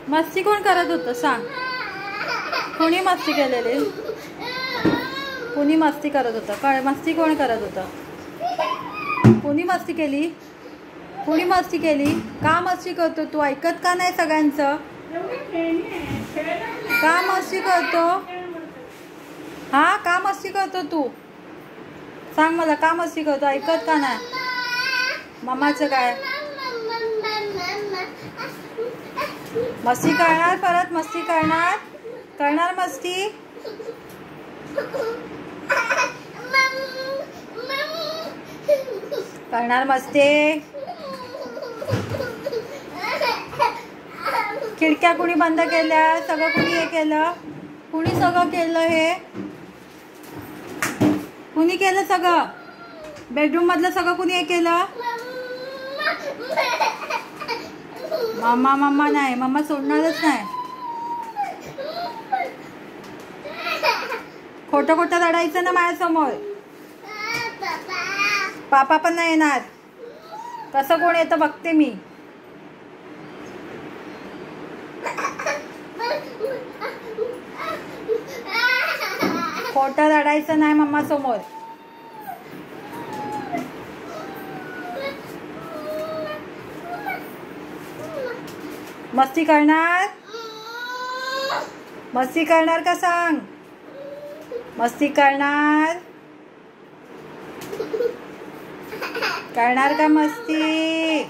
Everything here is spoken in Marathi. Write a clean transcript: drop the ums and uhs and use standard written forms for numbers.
मस्ती कोण करत होतं सांग? कोणी मस्ती केलेली? कोणी मस्ती करत होतं? काय मस्ती कोण करत होतं? कोणी मस्ती केली? कोणी मस्ती केली? का मस्ती करतो तू? ऐकत का नाही सगळ्यांचं? का मस्ती करतो? हा, का मस्ती करतो तू? सांग मला, का मस्ती करतो? ऐकत का नाही? मम्माचं काय? मस्ती करणार? परत मस्ती करणार? करणार मस्ती? करणार मस्ती? खिडक्या कुणी बंद केल्या? सगळं कुणी हे केलं? कुणी सगळं केलं? हे कुणी केलं सगळं? बेडरूम मधलं सगळं कुणी हे केलं? मम्मा मम्मा नाही, मम्मा सोडणारच नाही. खोटं खोटं रडायचं ना माझ्यासमोर. पापा पण नाही येणार. कसं कोण येतं बघते मी. खोटं रडायचं नाही मम्मा समोर. मस्ती करणार? मस्ती करणार का सांग? मस्ती करणार? करणार का मस्ती?